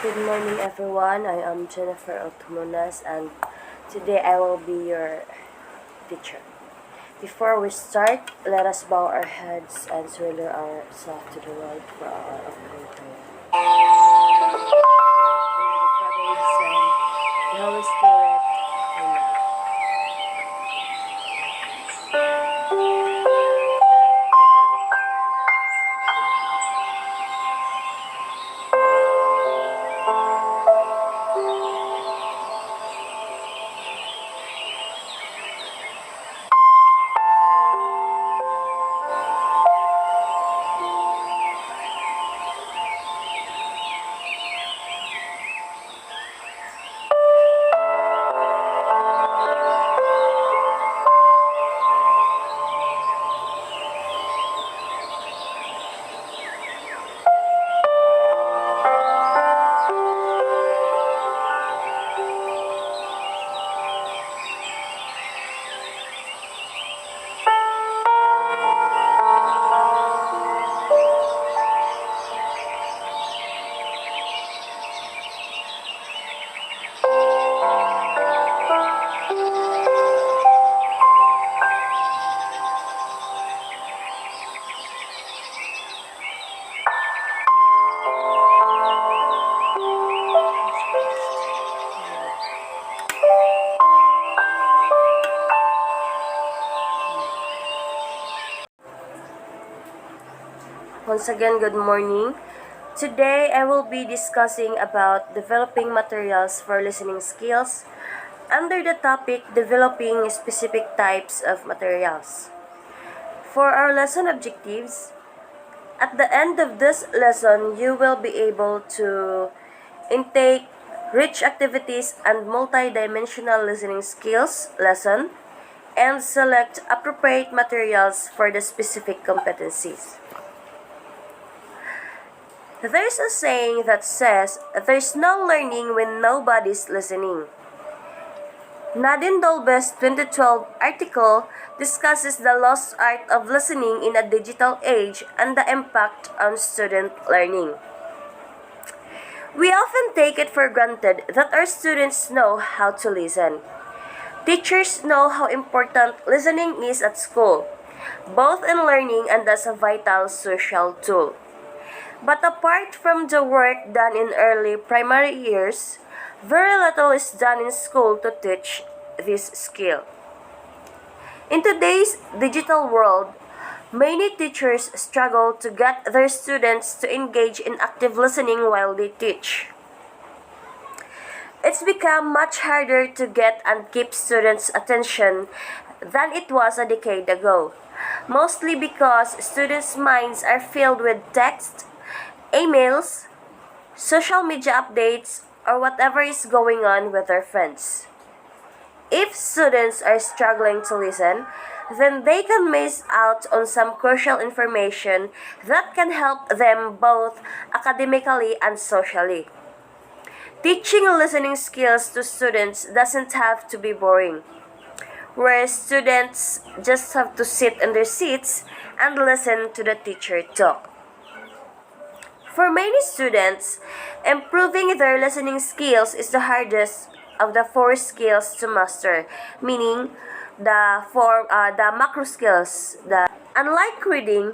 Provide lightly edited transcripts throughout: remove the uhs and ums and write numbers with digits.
Good morning, everyone. I am Jennifer Otomonas, and today I will be your teacher. Before we start, let us bow our heads and surrender ourselves to the Lord for our opening prayer. In the name of the Father, the Son, the Holy Spirit. Amen. Once again, good morning. Today, I will be discussing about developing materials for listening skills under the topic developing specific types of materials. For our lesson objectives, at the end of this lesson, you will be able to intake rich activities and multi-dimensional listening skills lesson and select appropriate materials for the specific competencies. There's a saying that says, there's no learning when nobody's listening. Nadine Dolbe's 2012 article discusses the lost art of listening in a digital age and the impact on student learning. We often take it for granted that our students know how to listen. Teachers know how important listening is at school, both in learning and as a vital social tool. But apart from the work done in early primary years, very little is done in school to teach this skill. In today's digital world, many teachers struggle to get their students to engage in active listening while they teach. It's become much harder to get and keep students' attention than it was a decade ago, mostly because students' minds are filled with text, emails, social media updates, or whatever is going on with their friends. If students are struggling to listen, then they can miss out on some crucial information that can help them both academically and socially. Teaching listening skills to students doesn't have to be boring, where students just have to sit in their seats and listen to the teacher talk. For many students, improving their listening skills is the hardest of the four skills to master, meaning the macro skills. Unlike reading,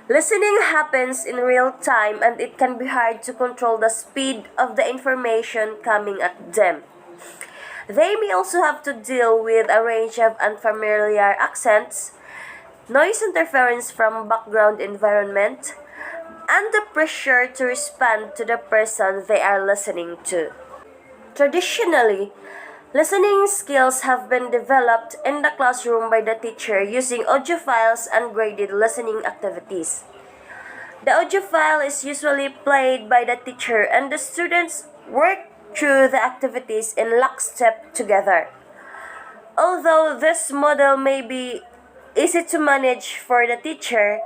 listening happens in real time and it can be hard to control the speed of the information coming at them. They may also have to deal with a range of unfamiliar accents, noise interference from background environment, and the pressure to respond to the person they are listening to. Traditionally, listening skills have been developed in the classroom by the teacher using audio files and graded listening activities. The audio file is usually played by the teacher and the students work through the activities in lockstep together. Although this model may be easy to manage for the teacher,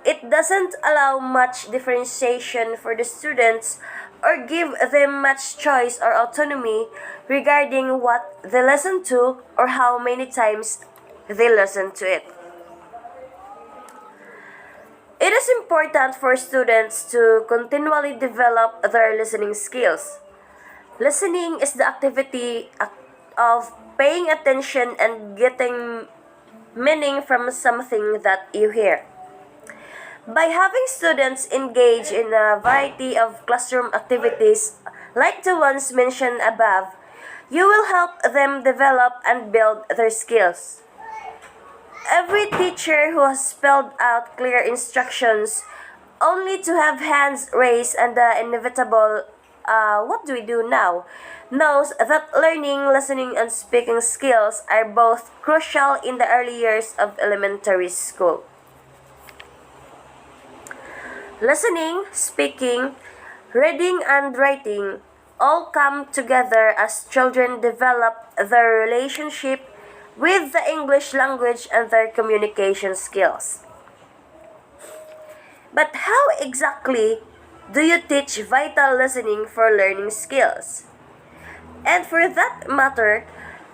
it doesn't allow much differentiation for the students or give them much choice or autonomy regarding what they listen to or how many times they listen to it. It is important for students to continually develop their listening skills. Listening is the activity of paying attention and getting meaning from something that you hear. By having students engage in a variety of classroom activities like the ones mentioned above, you will help them develop and build their skills. Every teacher who has spelled out clear instructions only to have hands raised and the inevitable what do we do now knows that learning, listening, and speaking skills are both crucial in the early years of elementary school. Listening, speaking, reading, and writing all come together as children develop their relationship with the English language and their communication skills. But how exactly do you teach vital listening for learning skills? And for that matter,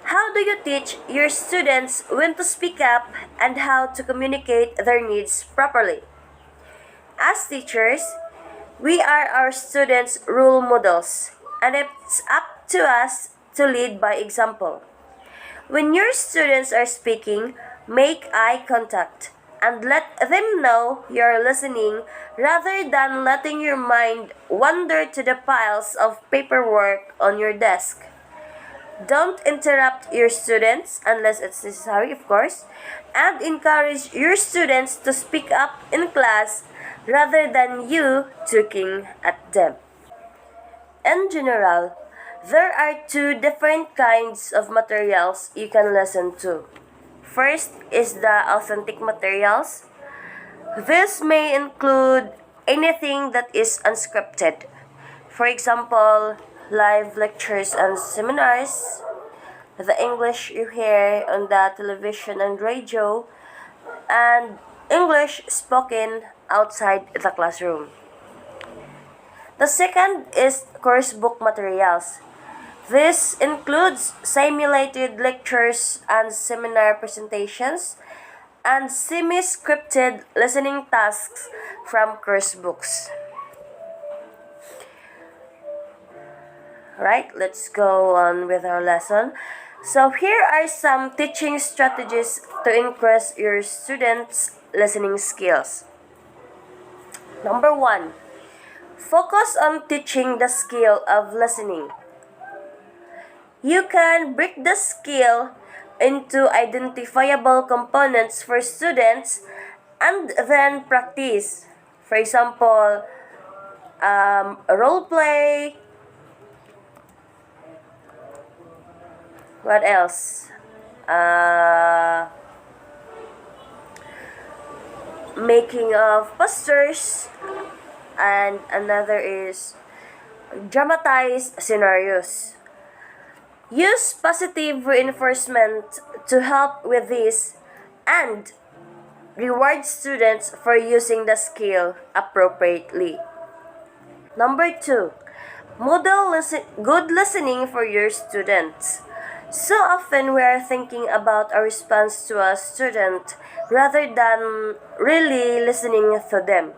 how do you teach your students when to speak up and how to communicate their needs properly? As teachers, we are our students' role models, and it's up to us to lead by example. When your students are speaking, make eye contact and let them know you're listening rather than letting your mind wander to the piles of paperwork on your desk. Don't interrupt your students unless it's necessary, of course, and encourage your students to speak up in class rather than you talking at them. In general, there are two different kinds of materials you can listen to. First is the authentic materials. This may include anything that is unscripted. For example, live lectures and seminars, the English you hear on the television and radio, and English spoken outside the classroom. The second is course book materials. This includes simulated lectures and seminar presentations and semi-scripted listening tasks from course books. Right, let's go on with our lesson. So here are some teaching strategies to increase your students' listening skills. Number 1, focus on teaching the skill of listening. You can break the skill into identifiable components for students and then practice. For example, role play. What else? Making of posters, and another is dramatized scenarios. Use positive reinforcement to help with this and reward students for using the skill appropriately. Number 2, model good listening for your students. So often we are thinking about a response to a student rather than really listening to them.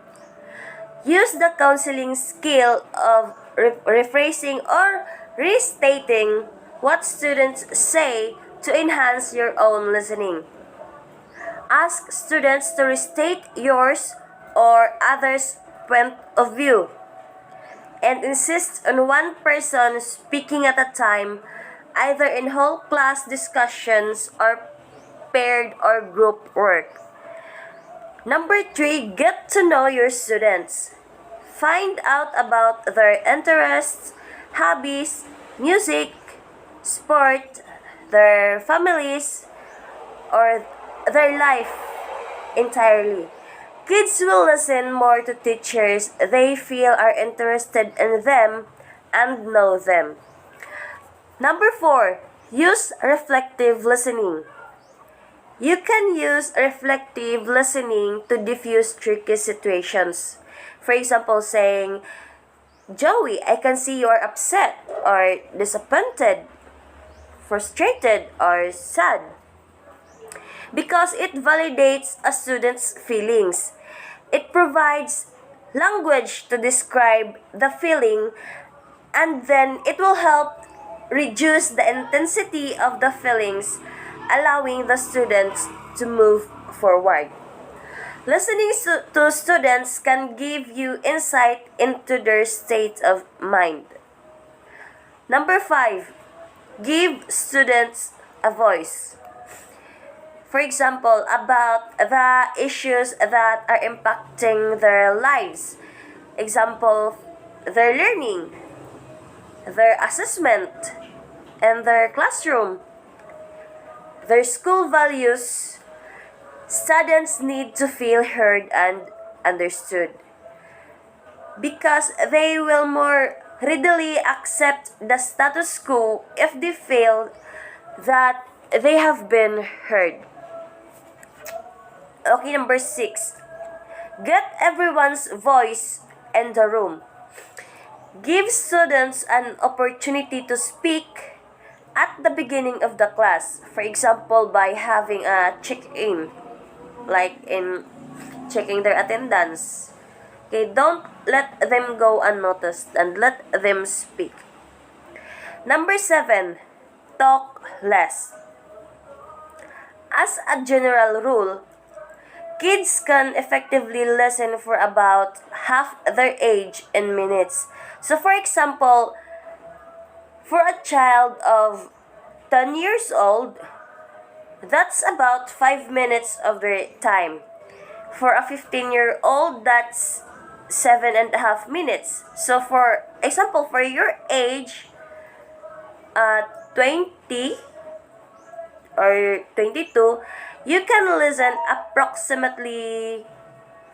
Use the counseling skill of rephrasing or restating what students say to enhance your own listening. Ask students to restate yours or others' point of view and insist on one person speaking at a time, either in whole class discussions or paired or group work. Number 3, get to know your students. Find out about their interests, hobbies, music, sport, their families, or their life entirely. Kids will listen more to teachers they feel are interested in them and know them. Number 4, use reflective listening. You can use reflective listening to diffuse tricky situations. For example, saying, Joey, I can see you are upset or disappointed, frustrated, or sad. Because it validates a student's feelings. It provides language to describe the feeling, and then it will help reduce the intensity of the feelings, allowing the students to move forward. Listening to students can give you insight into their state of mind. Number 5, give students a voice. For example, about the issues that are impacting their lives. Example, their learning, their assessment, and their classroom, their school values. Students need to feel heard and understood because they will more readily accept the status quo if they feel that they have been heard. Okay, number 6. Get everyone's voice in the room. Give students an opportunity to speak at the beginning of the class. For example, by having a check-in, like in checking their attendance. Okay, don't let them go unnoticed and let them speak. Number 7, talk less. As a general rule, kids can effectively listen for about half their age in minutes. So for example, for a child of 10 years old, that's about 5 minutes of their time. For a 15-year-old, that's 7.5 minutes. So for example, for your age, 20 or 22, you can listen approximately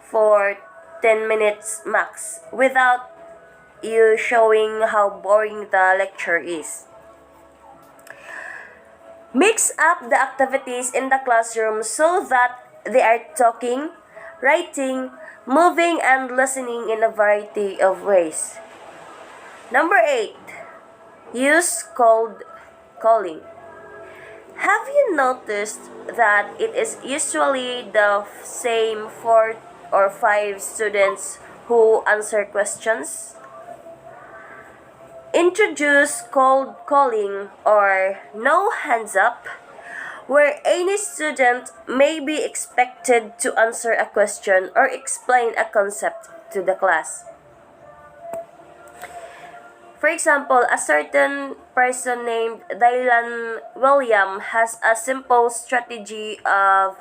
for 10 minutes max without you showing how boring the lecture is. Mix up the activities in the classroom so that they are talking, writing, moving, and listening in a variety of ways. Number 8, use cold calling. Have you noticed that it is usually the same 4 or 5 students who answer questions? Introduce cold calling or no hands up, where any student may be expected to answer a question or explain a concept to the class. For example, a certain person named Dylan William has a simple strategy of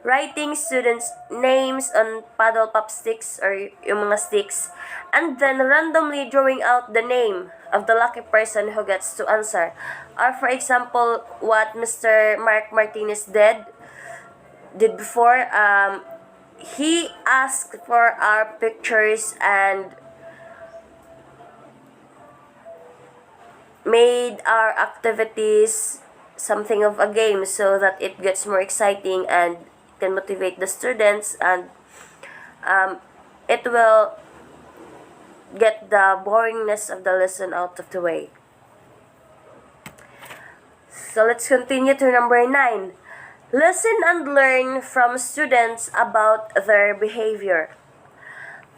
writing students' names on paddle pop sticks or yung mga sticks, and then randomly drawing out the name of the lucky person who gets to answer. Or for example, what Mr. Mark Martinez did before, he asked for our pictures and made our activities something of a game so that it gets more exciting and can motivate the students, and it will get the boringness of the lesson out of the way. So let's continue to number 9. Listen and learn from students about their behavior.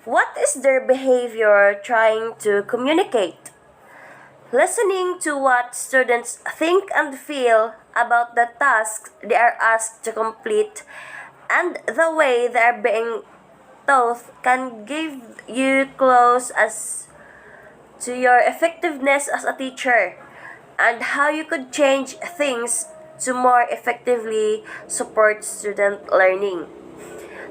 What is their behavior trying to communicate? Listening to what students think and feel about the tasks they are asked to complete and the way they are being taught can give you clues as to your effectiveness as a teacher and how you could change things to more effectively support student learning.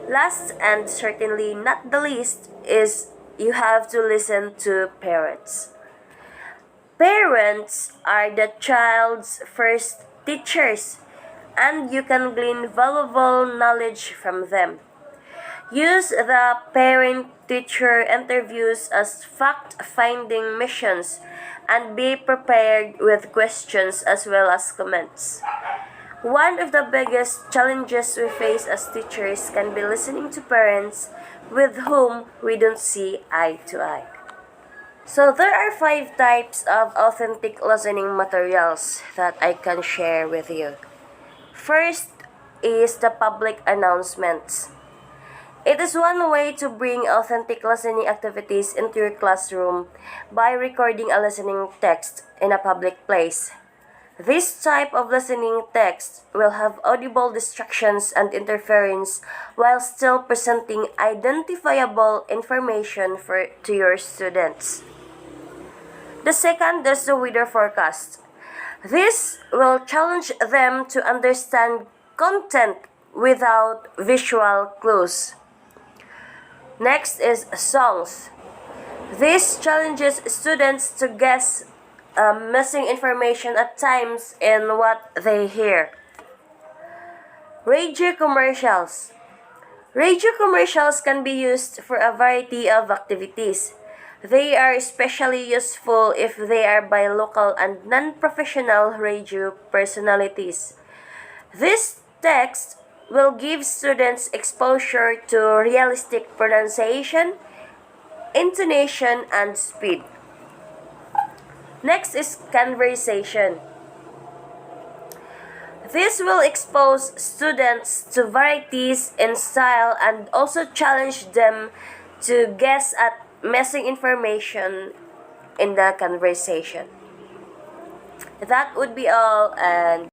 Last and certainly not the least is you have to listen to parents. Parents are the child's first teachers, and you can glean valuable knowledge from them. Use the parent-teacher interviews as fact-finding missions and be prepared with questions as well as comments. One of the biggest challenges we face as teachers can be listening to parents with whom we don't see eye to eye. So there are 5 types of authentic listening materials that I can share with you. First is the public announcements. It is one way to bring authentic listening activities into your classroom by recording a listening text in a public place. This type of listening text will have audible distractions and interference while still presenting identifiable information to your students. The second is the weather forecast. This will challenge them to understand content without visual clues. Next is songs. This challenges students to guess missing information at times in what they hear. Radio commercials. Radio commercials can be used for a variety of activities. They are especially useful if they are by local and non-professional radio personalities. This text will give students exposure to realistic pronunciation, intonation, and speed. Next is conversation. This will expose students to varieties in style and also challenge them to guess at missing information in the conversation. That would be all, and